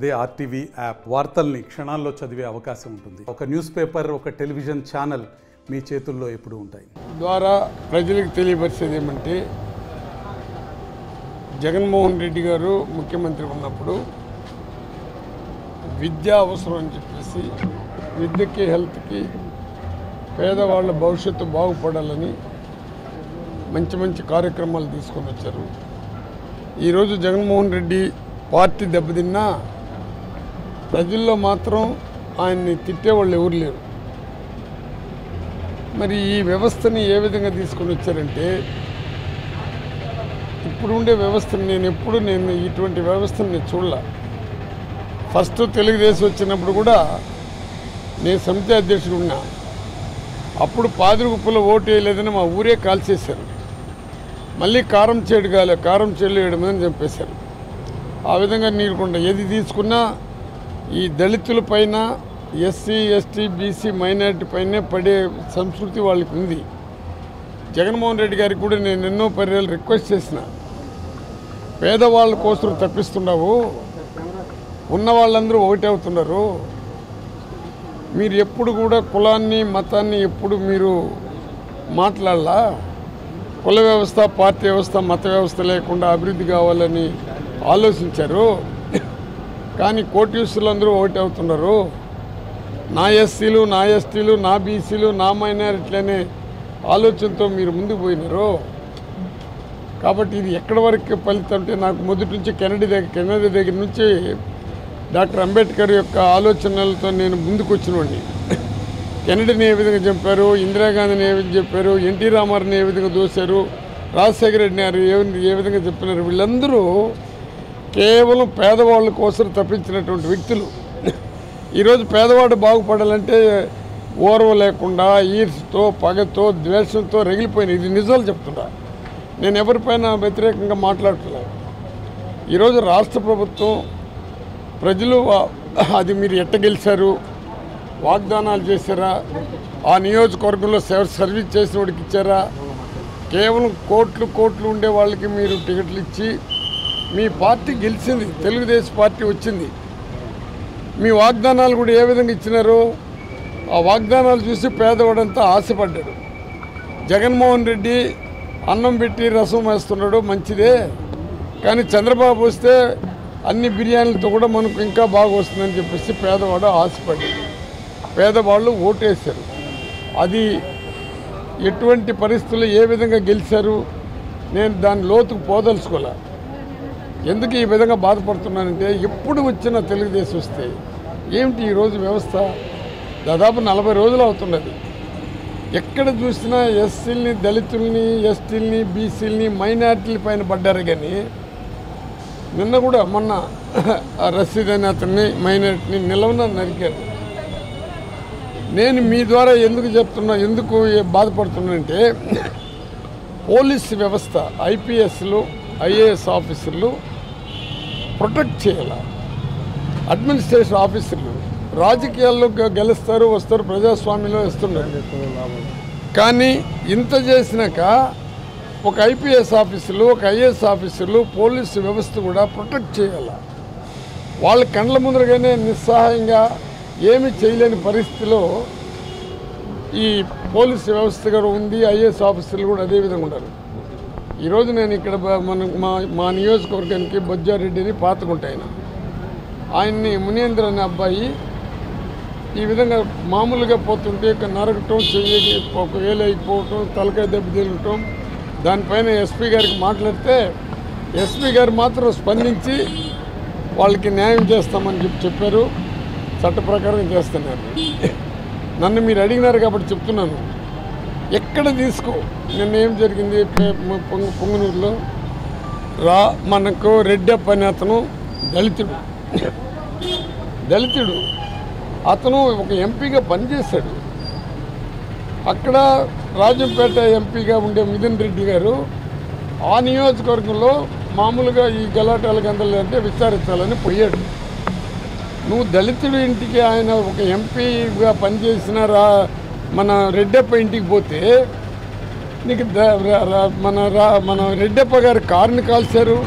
అదే RTV app వార్తల్ని క్షణాల్లో చదివే అవకాశం ఉంటుంది. ఒక న్యూస్ పేపర్, ఒక టెలివిజన్ ఛానల్ మీ చేతుల్లో ఎప్పుడూ ఉంటాయి. ద్వారా ప్రజలకు తెలియపరిచేది ఏమంటే, జగన్మోహన్ రెడ్డి గారు ముఖ్యమంత్రి ఉన్నప్పుడు విద్య అవసరం అని చెప్పేసి విద్యకి, హెల్త్కి, పేదవాళ్ళ భవిష్యత్తు బాగుపడాలని మంచి మంచి కార్యక్రమాలు తీసుకొని వచ్చారు. ఈరోజు జగన్మోహన్ రెడ్డి పార్టీ దెబ్బతిన్నా ప్రజల్లో మాత్రం ఆయన్ని తిట్టేవాళ్ళు ఎవరు లేరు. మరి ఈ వ్యవస్థని ఏ విధంగా తీసుకొని వచ్చారంటే, ఇప్పుడు ఉండే వ్యవస్థను నేను ఇటువంటి వ్యవస్థను నేను చూడలే. ఫస్ట్ తెలుగుదేశం వచ్చినప్పుడు కూడా నేను సమితి అధ్యక్షుడు ఉన్నా. అప్పుడు పాదిరిగుప్పలో ఓటు వేయలేదని మా ఊరే కాల్చేశారు. మళ్ళీ కారం చేలు వేయడమని చంపేశారు. ఆ విధంగా నీరుకుండా ఏది తీసుకున్నా ఈ దళితుల పైన, ఎస్సీ, ఎస్టీ, బీసీ, మైనారిటీ పైనే పడే సంస్కృతి వాళ్ళకి ఉంది. జగన్మోహన్ రెడ్డి గారికి కూడా నేను ఎన్నో పర్యాలు రిక్వెస్ట్ చేసిన, పేదవాళ్ళ కోసం తప్పిస్తున్నావు, ఉన్న వాళ్ళందరూ ఒకటే అవుతున్నారు. మీరు ఎప్పుడు కూడా కులాన్ని, మతాన్ని ఎప్పుడు మీరు మాట్లాడాలా. కుల వ్యవస్థ, పార్టీ వ్యవస్థ, మత వ్యవస్థ లేకుండా అభివృద్ధి కావాలని ఆలోచించారు. కానీ కోటీశ్వరులు అందరూ ఒకటి అవుతున్నారు. నా ఎస్సీలు, నా ఎస్టీలు, నా బీసీలు, నా మైనారిటీలు అనే ఆలోచనతో మీరు ముందుకు పోయినారు. కాబట్టి ఇది ఎక్కడి వరకు ఫలితం అంటే, నాకు మొదటి నుంచి కెనడీ దగ్గర నుంచి డాక్టర్ అంబేద్కర్ యొక్క ఆలోచనలతో నేను ముందుకు వచ్చినవాడిని. కెనడీని ఏ విధంగా చంపారు, ఇందిరాగాంధీని ఏ విధంగా చెప్పారు, ఎన్టీ రామారావుని ఏ విధంగా దోశారు, రాజశేఖర రెడ్డి ఏ విధంగా చెప్పినారు. వీళ్ళందరూ కేవలం పేదవాళ్ళ కోసం తప్పించినటువంటి వ్యక్తులు. ఈరోజు పేదవాడు బాగుపడాలంటే ఓర్వ లేకుండా, ఈర్ష్తో, పగతో, ద్వేషంతో రగిలిపోయిన, ఇది నిజాలు చెప్తున్నా. నేను ఎవరిపైన వ్యతిరేకంగా మాట్లాడట్లేదు. ఈరోజు రాష్ట్ర ప్రభుత్వం, ప్రజలు అది మీరు ఎట్ట గెలిచారు, వాగ్దానాలు చేశారా, ఆ నియోజకవర్గంలో సర్వీస్ చేసిన వాడికి ఇచ్చారా, కేవలం కోట్లు ఉండే వాళ్ళకి మీరు టికెట్లు ఇచ్చి మీ పార్టీ గెలిచింది, తెలుగుదేశం పార్టీ వచ్చింది. మీ వాగ్దానాలు కూడా ఏ విధంగా ఇచ్చినారు, ఆ వాగ్దానాలు చూసి పేదవాడంతా ఆశపడ్డాడు. జగన్మోహన్ రెడ్డి అన్నం పెట్టి రసం వేస్తున్నాడు, మంచిదే. కానీ చంద్రబాబు వస్తే అన్ని బిర్యానీలతో కూడా మనకు ఇంకా బాగా వస్తుందని చెప్పేసి పేదవాడు ఆశపడ్డాడు. పేదవాళ్ళు ఓటేశారు. అది ఎటువంటి పరిస్థితుల్లో ఏ విధంగా గెలిచారు, నేను దాని లోతుకు పోదలుచుకోలే. ఎందుకు ఈ విధంగా బాధపడుతున్నానంటే, ఎప్పుడు వచ్చినా తెలుగుదేశం వస్తే ఏమిటి ఈరోజు వ్యవస్థ దాదాపు 40 రోజులు అవుతున్నది. ఎక్కడ చూసినా ఎస్సీలని, దళితుల్ని, ఎస్టీలని, బీసీలని, మైనార్టీల పైన పడ్డారు. కానీ నిన్న కూడా మొన్న రషీద్ అనే అతన్ని, మైనార్టీని నిలవన నరికారు. నేను మీ ద్వారా ఎందుకు బాధపడుతున్నానంటే, పోలీస్ వ్యవస్థ, ఐపీఎస్లు, ఐఏఎస్ ఆఫీసర్లు ప్రొటెక్ట్ చేయాలి. అడ్మినిస్ట్రేషన్ ఆఫీసర్లు రాజకీయాల్లో గెలుస్తారు, వస్తారు, ప్రజాస్వామ్యంలో వస్తున్నారు. కానీ ఇంత చేసినాక ఒక ఐపీఎస్ ఆఫీసర్లు, ఒక ఐఏఎస్ ఆఫీసర్లు, పోలీసు వ్యవస్థ కూడా ప్రొటెక్ట్ చేయాలి. వాళ్ళ కండ్ల ముందరగానే నిస్సహాయంగా ఏమి చేయలేని పరిస్థితిలో ఈ పోలీసు వ్యవస్థ కూడా ఉంది. ఐఏఎస్ ఆఫీసర్లు కూడా అదేవిధంగా ఉన్నారు. ఈరోజు నేను ఇక్కడ మా నియోజకవర్గానికి బొజ్జారెడ్డిని పాతకుంటాయన, ఆయన్ని మునేంద్ర అనే అబ్బాయి ఈ విధంగా మామూలుగా పోతుంటే నరకటం, చెయ్యి ఒక వేలు అయిపోవటం, తలకాయ దెబ్బ తిరగటం, దానిపైన ఎస్పీ గారికి మాట్లాడితే ఎస్పీ గారు మాత్రం స్పందించి వాళ్ళకి న్యాయం చేస్తామని చెప్పారు. చట్ట ప్రకారం చేస్తున్నారు. నన్ను మీరు అడిగినారు కాబట్టి చెప్తున్నాను. ఎక్కడ తీసుకో, నిన్న ఏం జరిగింది పొంగనూరులో, మనకు రెడ్డప్ప అనే అతను దళితుడు అతను ఒక ఎంపీగా పనిచేశాడు. అక్కడ రాజంపేట ఎంపీగా ఉండే మిథున్ రెడ్డి గారు ఆ నియోజకవర్గంలో మామూలుగా ఈ గలాటాల గందలు అంటే విచారించాలని పోయాడు. నువ్వు దళితుడి ఇంటికి ఆయన ఒక ఎంపీగా పనిచేసిన మన రెడ్డప్ప ఇంటికి పోతే నీకు మన రెడ్డప్ప గారి కారుని కాల్చారు,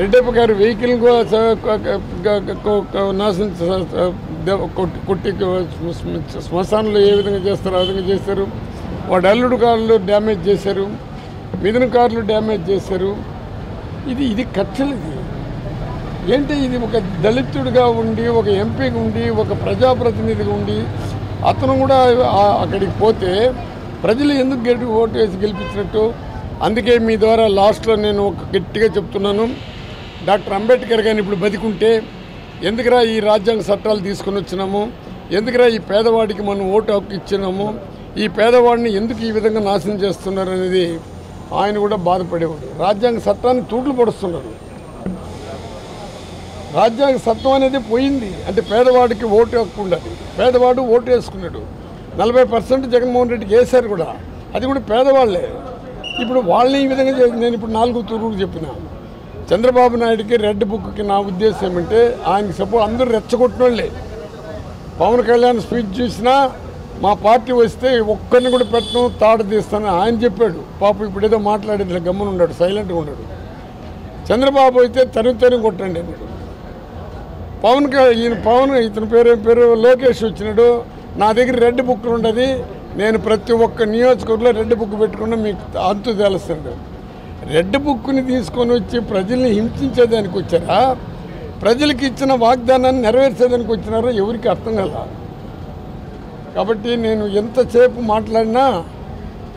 రెడ్డప్ప గారు వెహికల్ నాశనం కొట్టి శ్మశానంలో ఏ విధంగా చేస్తారో ఆ విధంగా చేశారు. వాడు అల్లుడు కార్లు డ్యామేజ్ చేశారు, మిథున కార్లు డ్యామేజ్ చేశారు. ఇది కక్షలు. ఏంటి ఇది? ఒక దళితుడిగా ఉండి, ఒక ఎంపీగా ఉండి, ఒక ప్రజాప్రతినిధిగా ఉండి అతను కూడా అక్కడికి పోతే ప్రజలు ఎందుకు ఓటు వేసి గెలిపించినట్టు? అందుకే మీ ద్వారా లాస్ట్లో నేను ఒక గట్టిగా చెప్తున్నాను, డాక్టర్ అంబేద్కర్ గారిని ఇప్పుడు బతికుంటే ఎందుకురా ఈ రాజ్యాంగ చట్టాలు తీసుకొని వచ్చినాము, ఎందుకురా ఈ పేదవాడికి మనం ఓటు హక్కు ఇచ్చినాము, ఈ పేదవాడిని ఎందుకు ఈ విధంగా నాశనం చేస్తున్నారు అనేది ఆయన కూడా బాధపడేవాడు. రాజ్యాంగ చట్టాన్ని తూట్లు పడుస్తున్నారు. రాజ్యాంగ చట్టం అనేది పోయింది అంటే పేదవాడికి ఓటు హక్కు ఉండాలి. పేదవాడు ఓటు వేసుకున్నాడు. 40% జగన్మోహన్ రెడ్డికి వేశారు కూడా, అది కూడా పేదవాళ్లే. ఇప్పుడు వాళ్ళని ఈ విధంగా నేను ఇప్పుడు 4 తూర్లు చెప్పిన చంద్రబాబు నాయుడికి రెడ్ బుక్కి నా ఉద్దేశం ఏమంటే ఆయనకి సపోర్ట్ అందరూ రెచ్చగొట్టిన వాళ్ళే. పవన్ కళ్యాణ్ స్పీచ్ చూసినా మా పార్టీ వస్తే ఒక్కరిని కూడా పెట్టను, తాట తీస్తాను ఆయన చెప్పాడు. పాపం ఇప్పుడు ఏదో మాట్లాడేది గమ్మున ఉన్నాడు, సైలెంట్గా ఉన్నాడు. చంద్రబాబు అయితే తను కొట్టండి అన్నాడు. ఇతని పేరు లోకేష్ వచ్చినాడు, నా దగ్గర రెడ్ బుక్ ఉండదు, నేను ప్రతి ఒక్క నియోజకవర్గంలో రెడ్ బుక్ పెట్టుకున్నా మీకు అంతు తెలుస్తాడు. రెడ్ బుక్ని తీసుకొని వచ్చి ప్రజల్ని హింసించేదానికి వచ్చారా, ప్రజలకు ఇచ్చిన వాగ్దానాన్ని నెరవేర్చేదానికి వచ్చినారో ఎవరికి అర్థం కాల. కాబట్టి నేను ఎంతసేపు మాట్లాడినా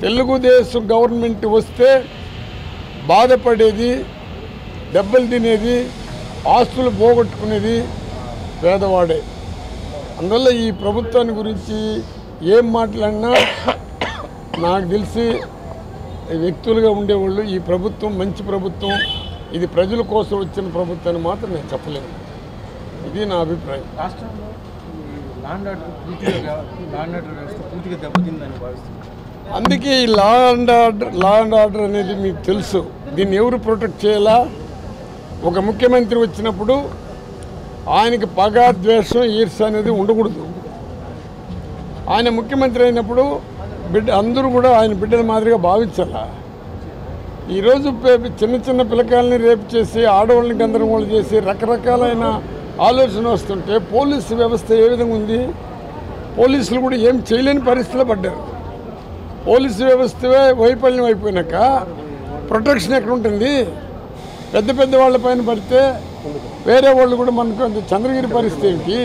తెలుగుదేశం గవర్నమెంట్ వస్తే బాధపడేది, దెబ్బలు తినేది, ఆస్తులు పోగొట్టుకునేది పేదవాడే. అందువల్ల ఈ ప్రభుత్వాన్ని గురించి ఏం మాట్లాడినా నాకు తెలిసి వ్యక్తులుగా ఉండేవాళ్ళు ఈ ప్రభుత్వం మంచి ప్రభుత్వం, ఇది ప్రజల కోసం వచ్చిన ప్రభుత్వాన్ని మాత్రం నేను చెప్పలేను. ఇది నా అభిప్రాయం. రాష్ట్రంలో ల్యాండ్ ఆర్డర్ వ్యవస్థ పూర్తిగా దెబ్బతిందని భావిస్తున్నాను. అందుకే ఈ లా అండ్ ఆర్డర్ అనేది మీకు తెలుసు. దీన్ని ఎవరు ప్రొటెక్ట్ చేయాలా? ఒక ముఖ్యమంత్రి వచ్చినప్పుడు ఆయనకి పగ, ద్వేషం, ఈర్ష అనేది ఉండకూడదు. ఆయన ముఖ్యమంత్రి అయినప్పుడు అందరూ కూడా ఆయన బిడ్డల మాదిరిగా భావించాలా. ఈరోజు చిన్న పిల్లకాయలని రేపు చేసి ఆడవాళ్ళని గందరగోళం చేసి రకరకాలైన ఆలోచన వస్తుంటే పోలీసు వ్యవస్థ ఏ విధంగా ఉంది? పోలీసులు కూడా ఏం చేయలేని పరిస్థితిలో పడ్డారు. పోలీసు వ్యవస్థవే వైఫల్యం అయిపోయినాక ప్రొటెక్షన్ ఎక్కడ ఉంటుంది? పెద్ద వాళ్ళ పైన పడితే వేరే వాళ్ళు కూడా మనకు చంద్రగిరి పరిస్థితి ఏమిటి,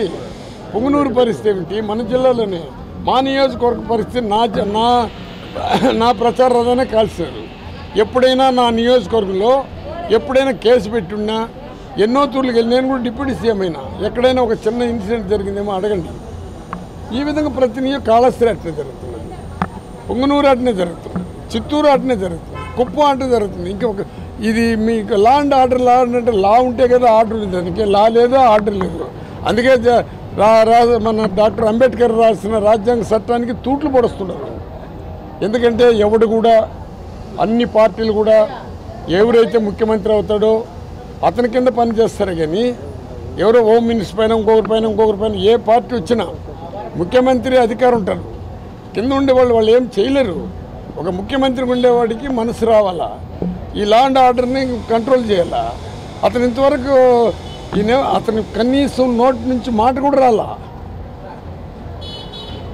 పొంగునూరు పరిస్థితి ఏమిటి, మన జిల్లాలోనే మా నియోజకవర్గ పరిస్థితి నా ప్రచార రథానే కాల్చారు. ఎప్పుడైనా నా నియోజకవర్గంలో ఎప్పుడైనా కేసు పెట్టున్నా ఎన్నో తూర్లకు వెళ్ళి నేను కూడా డిప్యూటీ సీఎం అయినా ఎక్కడైనా ఒక చిన్న ఇన్సిడెంట్ జరిగిందేమో అడగండి. ఈ విధంగా ప్రతి కాళహస్తి అట్నే జరుగుతున్నది, పొంగునూరు అట్నే జరుగుతుంది, చిత్తూరు అట్నే జరుగుతుంది, కుప్పం అట్నే జరుగుతుంది. ఇంకొక ఇది మీకు లా అండ్ ఆర్డర్ అంటే లా ఉంటే కదా ఆర్డర్ ఉంది, దానికి లా లేదు ఆర్డర్ లేదు. అందుకే మన డాక్టర్ అంబేద్కర్ రాసిన రాజ్యాంగ చట్టానికి తూట్లు పడుస్తున్నారు. ఎందుకంటే ఎవడు కూడా అన్ని పార్టీలు కూడా ఎవరైతే ముఖ్యమంత్రి అవుతాడో అతని కింద పనిచేస్తారు. కానీ ఎవరో హోమ్ మినిస్టర్ పైన ఇంకొకరి పైన ఏ పార్టీ వచ్చినా ముఖ్యమంత్రి అధికారం ఉంటారు, కింద ఉండేవాళ్ళు ఏం చేయలేరు. ఒక ముఖ్యమంత్రికి ఉండేవాడికి మనసు రావాలా, ఈ లా అండ్ ఆర్డర్ని కంట్రోల్ చేయాలా. అతను ఇంతవరకు అతను కనీసం నోటి నుంచి మాట కూడా రాలా.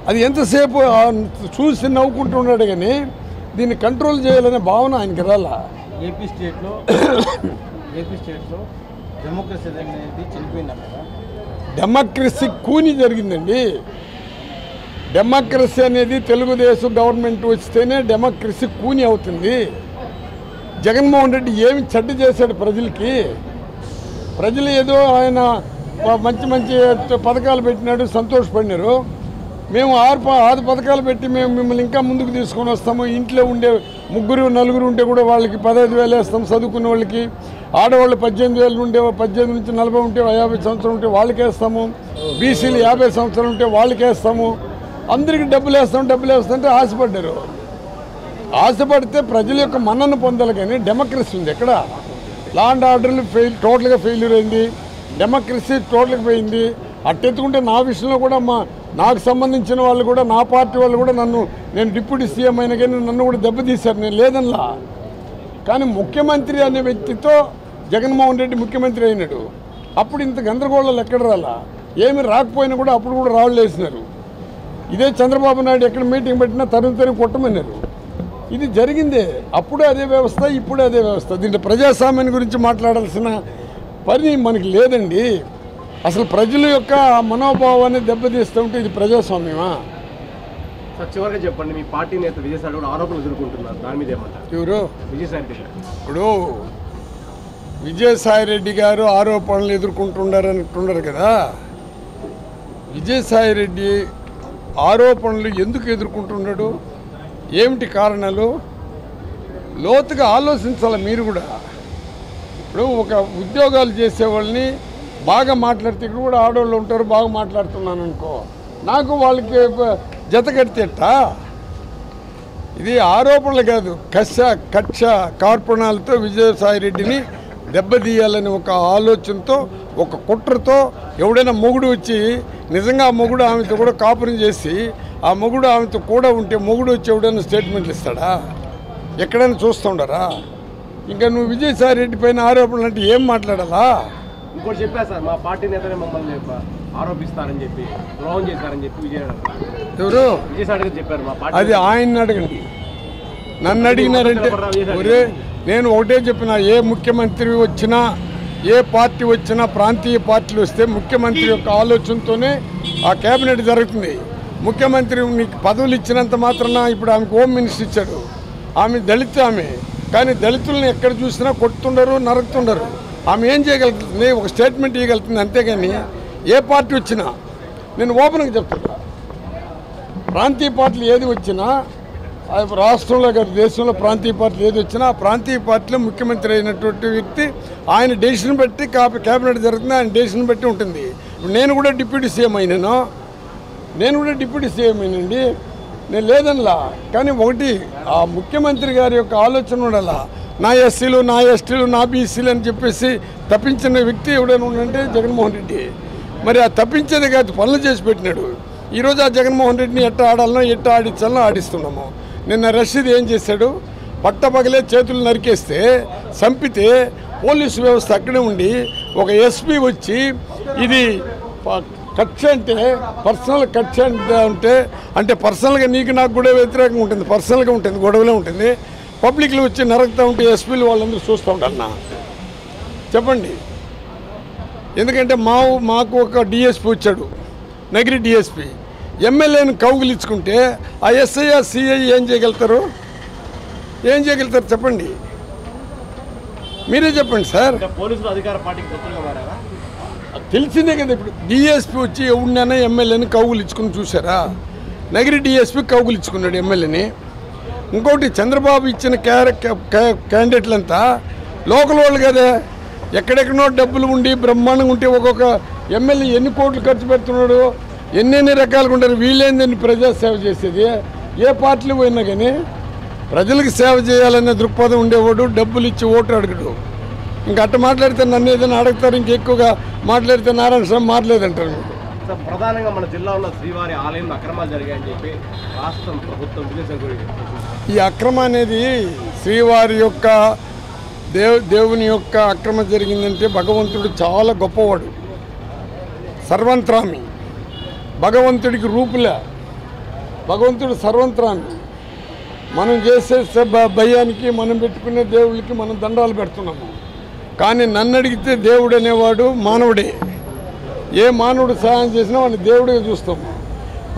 అది ఎంతసేపు చూసి నవ్వుకుంటున్నాడు కానీ దీన్ని కంట్రోల్ చేయాలనే భావన ఆయనకి రాలా. ఏపీ స్టేట్లో డెమోక్రసీ అనేది చనిపోయిందన్న కదా. డెమోక్రసీ కూని జరిగిందండి. డెమోక్రసీ అనేది తెలుగుదేశం గవర్నమెంట్ వస్తేనే డెమోక్రసీ కూని అవుతుంది. జగన్మోహన్ రెడ్డి ఏమి చెడ్డ చేశాడు ప్రజలకి? ప్రజలు ఏదో ఆయన మంచి పథకాలు పెట్టినాడు, సంతోషపడినారు. మేము 6 పథకాలు పెట్టి మేము మిమ్మల్ని ఇంకా ముందుకు తీసుకొని వస్తాము. ఇంట్లో ఉండే 3-4 ఉంటే కూడా వాళ్ళకి 15,000 వేస్తాం. చదువుకున్న వాళ్ళకి ఆడవాళ్ళు 18,000 ఉంటే 18 నుంచి 40 ఉంటే 50 సంవత్సరాలు ఉంటే వాళ్ళకి వేస్తాము. బీసీలు 50 సంవత్సరాలు ఉంటే వాళ్ళకి వేస్తాము. అందరికీ డబ్బులు వేస్తామంటే ఆశపడ్డారు. ఆశపడితే ప్రజల యొక్క మన్నను పొందాలి కానీ డెమోక్రసీ ఉంది ఎక్కడ? లా అండ్ ఆర్డర్లు టోటల్గా ఫెయిల్యూర్ అయింది. డెమోక్రసీ టోటల్గా పోయింది. అట్టెత్తుకుంటే నా విషయంలో కూడా నాకు సంబంధించిన వాళ్ళు కూడా నా పార్టీ వాళ్ళు కూడా నేను డిప్యూటీ సీఎం అయినా కానీ నన్ను కూడా దెబ్బతీశారు. నేను లేదనలా. కానీ ముఖ్యమంత్రి అనే వ్యక్తితో జగన్మోహన్ రెడ్డి ముఖ్యమంత్రి అయినాడు. అప్పుడు ఇంత గందరగోళాలు ఎక్కడ రాలా, ఏమి రాకపోయినా కూడా అప్పుడు కూడా రాళ్ళు వేసినారు. ఇదే చంద్రబాబు నాయుడు ఎక్కడ మీటింగ్ పెట్టినా తరుణ్ కొట్టమన్నారు. ఇది జరిగిందే. అప్పుడు అదే వ్యవస్థ, ఇప్పుడు అదే వ్యవస్థ. దీంట్లో ప్రజాస్వామ్యం గురించి మాట్లాడాల్సిన పని మనకి లేదండి. అసలు ప్రజల యొక్క మనోభావాన్ని దెబ్బతీస్తుంటే ఇది ప్రజాస్వామ్యమా? సార్ చివరిగా చెప్పండి, మీ పార్టీ నేత విజయసాయి రెడ్డి ఆరోపణలు ఎదుర్కొంటున్నారు, దాని మీద ఏమంటారు? ఎవరు? విజయసాయి రెడ్డి గారు. ఇప్పుడు విజయసాయి రెడ్డి గారు ఆరోపణలు ఎదుర్కొంటున్నారని కదా. విజయసాయి రెడ్డి ఆరోపణలు ఎందుకు ఎదుర్కొంటున్నాడు, ఏమిటి కారణాలు? లోతుగా ఆలోచించాలి మీరు కూడా. ఇప్పుడు ఒక ఉద్యోగాలు చేసేవాళ్ళని బాగా మాట్లాడితే ఇక్కడ కూడా ఆడవాళ్ళు ఉంటారు, బాగా మాట్లాడుతున్నాను అనుకో, నాకు వాళ్ళకి జత కడితేట. ఇది ఆరోపణలు కాదు, కక్ష కార్పణాలతో విజయసాయి రెడ్డిని దెబ్బతీయాలని ఒక ఆలోచనతో, ఒక కుట్రతో ఎవడైనా మొగుడు వచ్చి నిజంగా ఆ మొగుడు ఆమెతో కూడా కాపురం చేసి ఆ మొగుడు ఆమెతో కూడా ఉంటే మొగుడు వచ్చి ఎవడైనా స్టేట్మెంట్లు ఇస్తాడా? ఎక్కడైనా చూస్తుండరా? ఇంకా నువ్వు విజయసాయి రెడ్డి పైన ఆరోపణలు అంటే ఏం మాట్లాడాలా? ఇంకోటి చెప్పారు సార్, మా పార్టీ నేతనే మమ్మల్ని ఆరోపిస్తారని చెప్పి, ద్రోహం చేశారని చెప్పి ఎవరు? విజయసాయి రెడ్డి చెప్పారు. మా పార్టీ అది ఆయన్ని అడగండి, నన్ను అడిగినారంటే ఒరే నేను ఒకటే చెప్పిన, ఏ ముఖ్యమంత్రి వచ్చినా ఏ పార్టీ వచ్చినా ప్రాంతీయ పార్టీలు వస్తే ముఖ్యమంత్రి యొక్క ఆలోచనతోనే ఆ కేబినెట్ జరుగుతుంది. ముఖ్యమంత్రి నీకు పదవులు ఇచ్చినంత మాత్రాన ఇప్పుడు ఆమెకు హోమ్ మినిస్టర్ ఇచ్చాడు, ఆమె దళిత ఆమె, కానీ దళితులను ఎక్కడ చూసినా కొట్టుతుండరు, నరుకుతుండరు. ఆమె ఏం చేయగలుగుతుంది? ఒక స్టేట్మెంట్ ఇవ్వగలుగుతుంది, అంతేగాని ఏ పార్టీ వచ్చినా నేను ఓపెన్గా చెప్తున్నా, ప్రాంతీయ పార్టీలు ఏది వచ్చినా రాష్ట్రంలో కాదు దేశంలో ప్రాంతీయ పార్టీలు ఏది వచ్చినా ఆ ప్రాంతీయ పార్టీలో ముఖ్యమంత్రి అయినటువంటి వ్యక్తి ఆయన డెసిషన్ బట్టి కేబినెట్ జరుగుతుంది, ఆయన డెసిషన్ బట్టి ఉంటుంది. నేను కూడా డిప్యూటీ సీఎం అయినాను, అయినండి, నేను లేదనలా. కానీ ఒకటి ఆ ముఖ్యమంత్రి గారి యొక్క ఆలోచన ఉండాలా, నా ఎస్సీలు నా ఎస్టీలు నా బీసీలు అని చెప్పేసి తప్పించిన వ్యక్తి ఎవడైనా ఉండంటే జగన్మోహన్ రెడ్డి. మరి ఆ తప్పించేది కాదు, పనులు చేసి పెట్టినాడు. ఈరోజు ఆ జగన్మోహన్ రెడ్డిని ఎట్ట ఆడాలనో ఎట్ట ఆడించాలనో ఆడిస్తున్నాము. నిన్న రషీద్ ఏం చేశాడు? పట్టపగలే చేతులు నరికేస్తే చంపితే పోలీసు వ్యవస్థ అక్కడే ఉండి ఒక ఎస్పీ వచ్చి ఇది కక్ష అంటే పర్సనల్ కక్ష అంటే పర్సనల్గా నీకు నాకు కూడా వ్యతిరేకంగా ఉంటుంది, పర్సనల్గా ఉంటుంది, గొడవలే ఉంటుంది. పబ్లిక్లో వచ్చి నరకుతూ ఉంటే ఎస్పీలు వాళ్ళందరూ చూస్తూ ఉంటారన్నా చెప్పండి. ఎందుకంటే మాకు ఒక డిఎస్పీ వచ్చాడు, నగిరి డిఎస్పీ, ఎమ్మెల్యేను కౌగులించుకుంటే ఆ ఎస్ఐ సిఐ ఏం చేయగలుగుతారు చెప్పండి, మీరే చెప్పండి సార్. పోలీసులు అధికార పార్టీకి తొత్తులుగా మారారా? తెలిసిందే కదా. ఇప్పుడు డిఎస్పీ వచ్చి ఎవరినైనా ఎమ్మెల్యేని కౌగులించుకుని చూసారా? నగిరి డిఎస్పీ కౌగులించుకున్నాడు ఎమ్మెల్యేని. ఇంకోటి చంద్రబాబు ఇచ్చిన క్యాండిడేట్లంతా లోకల్ వాళ్ళు కదా, ఎక్కడెక్కడో డబ్బులు ఉండి బ్రహ్మాండంగా ఉంటే ఒక్కొక్క ఎమ్మెల్యే ఎన్ని కోట్లు ఖర్చు పెడుతున్నాడు, ఎన్నెన్ని రకాలుగా ఉంటారు. వీళ్ళేందని ప్రజాసేవ చేసేది? ఏ పార్టీలు పోయినా కానీ ప్రజలకు సేవ చేయాలనే దృక్పథం ఉండేవాడు డబ్బులు ఇచ్చి ఓటు అడగడు. ఇంకా అట్ట మాట్లాడితే నన్ను ఏదైనా అడుగుతారు, ఇంకెక్కువగా మాట్లాడితే నారాయణ స్వామి మారలేదంటారు. సార్ ప్రధానంగా మన జిల్లాలో శ్రీవారి ఆలయంలో అక్రమాలు జరిగాయని చెప్పి రాష్ట్రం ప్రభుత్వం ఈ అక్రమం అనేది శ్రీవారి యొక్క దేవుని యొక్క అక్రమం జరిగిందంటే భగవంతుడు చాలా గొప్పవాడు, సర్వంత్రామి, భగవంతుడికి రూపులే, భగవంతుడు సర్వంత్రామి. మనం చేసే భయానికి మనం పెట్టుకునే దేవుళ్ళకి మనం దండాలు పెడుతున్నాము. కానీ నన్ను అడిగితే దేవుడు అనేవాడు మానవుడే. ఏ మానవుడు సహాయం చేసినా వాడిని దేవుడిగా చూస్తాము.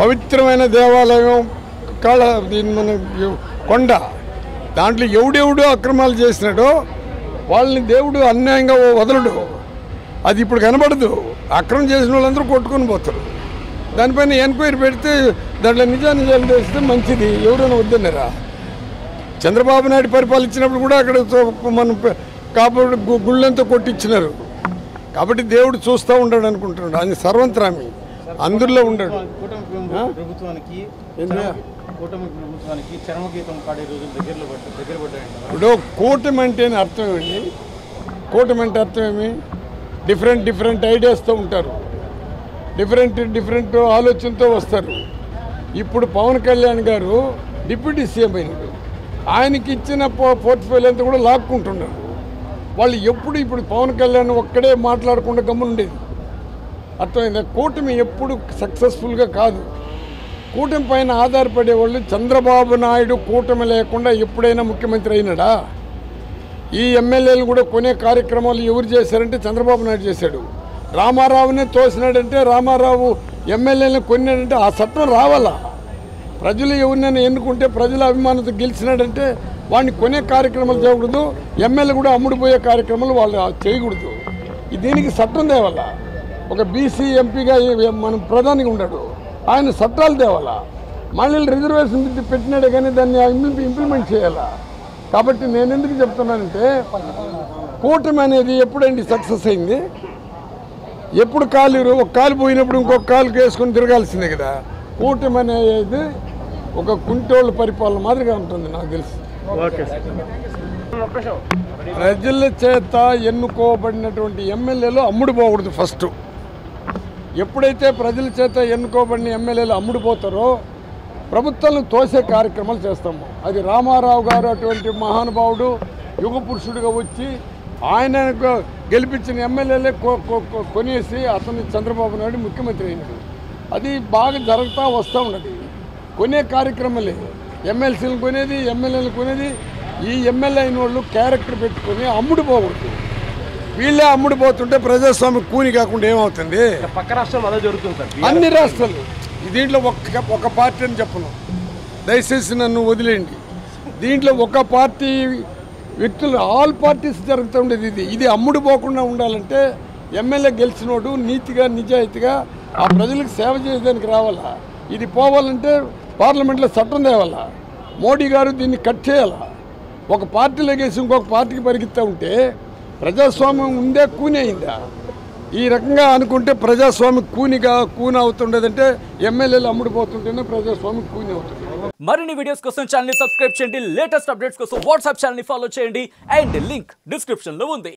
పవిత్రమైన దేవాలయం మన కొండ, దాంట్లో ఎవడెవడో అక్రమాలు చేసినాడో వాళ్ళని దేవుడు అన్యాయంగా వదలడు. అది ఇప్పుడు కనబడదు. అక్రమం చేసిన వాళ్ళందరూ కొట్టుకొని పోతారు. దానిపైన ఎంక్వైరీ పెడితే దాంట్లో నిజాలు తెలిస్తే మంచిది. ఎవరైనా వద్దన్నారా? చంద్రబాబు నాయుడు పరిపాలించినప్పుడు కూడా అక్కడ మనం కాబట్టి గుళ్ళంతా కొట్టించినారు. కాబట్టి దేవుడు చూస్తూ ఉంటాడు అనుకుంటున్నాడు. ఆయన సర్వంత్రామి, అందరిలో ఉండడు. ఇప్పుడు కూటమి అంటే అర్థం ఏమండి? కూటమి అంటే అర్థం ఏమి? డిఫరెంట్ ఐడియాస్తో ఉంటారు, డిఫరెంట్ ఆలోచనతో వస్తారు. ఇప్పుడు పవన్ కళ్యాణ్ గారు డిప్యూటీ సీఎం అయినాడు, ఆయనకి ఇచ్చిన పోర్ట్ఫోలియో అంతా కూడా లాక్కుంటున్నారు. వాళ్ళు ఎప్పుడు ఇప్పుడు పవన్ కళ్యాణ్ ఒక్కడే మాట్లాడకుండా గమ్మునుండేది. అర్థమైందా? కూటమి ఎప్పుడు సక్సెస్ఫుల్గా కాదు. కూటమి పైన ఆధారపడే వాళ్ళు చంద్రబాబు నాయుడు కూటమి లేకుండా ఎప్పుడైనా ముఖ్యమంత్రి అయినాడా? ఈ ఎమ్మెల్యేలు కూడా కొనే కార్యక్రమాలు ఎవరు చేశారంటే చంద్రబాబు నాయుడు చేశాడు. రామారావునే తోసినాడంటే, రామారావు ఎమ్మెల్యేలను కొన్నాడంటే ఆ చట్టం రావాలా? ప్రజలు ఎవరినైనా ఎన్నుకుంటే ప్రజల అభిమానంతో గెలిచినాడంటే వాడిని కొనే కార్యక్రమాలు చేయకూడదు. ఎమ్మెల్యే కూడా అమ్ముడుపోయే కార్యక్రమాలు వాళ్ళు చేయకూడదు. దీనికి చట్టం తేవాలా? ఒక బీసీ ఎంపీగా మనం ప్రధానిగా ఉన్నాడు, ఆయన చట్టాలు తేవాలా? మళ్ళీ రిజర్వేషన్ పెట్టినాడే కానీ దాన్ని ఇంప్లిమెంట్ చేయాలా? కాబట్టి నేను ఎందుకు చెప్తున్నానంటే, కూటమి అనేది ఎప్పుడండి సక్సెస్ అయింది? ఎప్పుడు ఒక కాలు పోయినప్పుడు ఇంకొక కాలు వేసుకొని తిరగాల్సిందే కదా. కూటమి అనేది ఒక కుంటోళ్ళ పరిపాలన మాదిరిగా ఉంటుంది నాకు తెలిసి. ప్రజల చేత ఎన్నుకోబడినటువంటి ఎమ్మెల్యేలు అమ్ముడుపోకూడదు. ఫస్ట్ ఎప్పుడైతే ప్రజల చేత ఎన్నుకోబడిన ఎమ్మెల్యేలు అమ్ముడుపోతారో ప్రభుత్వాలను తోసే కార్యక్రమాలు చేస్తాము. అది రామారావు గారు అటువంటి మహానుభావుడు యుగ పురుషుడిగా వచ్చి ఆయన గెలిపించిన ఎమ్మెల్యేలే కొనేసి అతను చంద్రబాబు నాయుడు ముఖ్యమంత్రి అయినాడు. అది బాగా జరుగుతూ వస్తూ ఉన్నది. కొనే కార్యక్రమాలే ఎమ్మెల్సీలు కొనేది, ఎమ్మెల్యేలు కొనేది. ఈ ఎమ్మెల్యే అయిన వాళ్ళు క్యారెక్టర్ పెట్టుకొని అమ్ముడుపోకూడదు. వీళ్ళే అమ్ముడుపోతుంటే ప్రజాస్వామ్యం కూని కాకుండా ఏమవుతుంది? పక్క రాష్ట్రం అదే జరుగుతుంది సార్. అన్ని రాష్ట్రాలు దీంట్లో ఒక పార్టీ అని చెప్పను, దయచేసి నన్ను వదిలేయండి. దీంట్లో ఒక పార్టీ వ్యక్తులు ఆల్ పార్టీస్ జరుగుతూ ఉండేది. ఇది అమ్ముడు పోకుండా ఉండాలంటే ఎమ్మెల్యే గెలిచినోడు నీతిగా నిజాయితీగా ఆ ప్రజలకు సేవ చేయడానికి రావాలా. ఇది పోవాలంటే పార్లమెంట్లో చట్టం తేవాలా. మోడీ గారు దీన్ని కట్ చేయాలా. ఒక పార్టీలో గేసి ఇంకొక పార్టీకి పరిగెత్తా ఉంటే ప్రజాస్వామ్యం ఉందే కూని అయిందా? ఈ రకంగా అనుకుంటే ప్రజాస్వామ్యం కూని అవుతుండేదంటే ఎమ్మెల్యేలు అమ్ముడుపోతుంటేనే ప్రజాస్వామ్యం కూని అవుతుంది. మరిన్ని వీడియోస్ కోసం ఛానల్ ని సబ్స్క్రైబ్ చేయండి. లేటెస్ట్ అప్డేట్స్ కోసం వాట్సాప్ ఛానల్ ని ఫాలో చేయండి. అండ్ లింక్ డిస్క్రిప్షన్ లో ఉంది.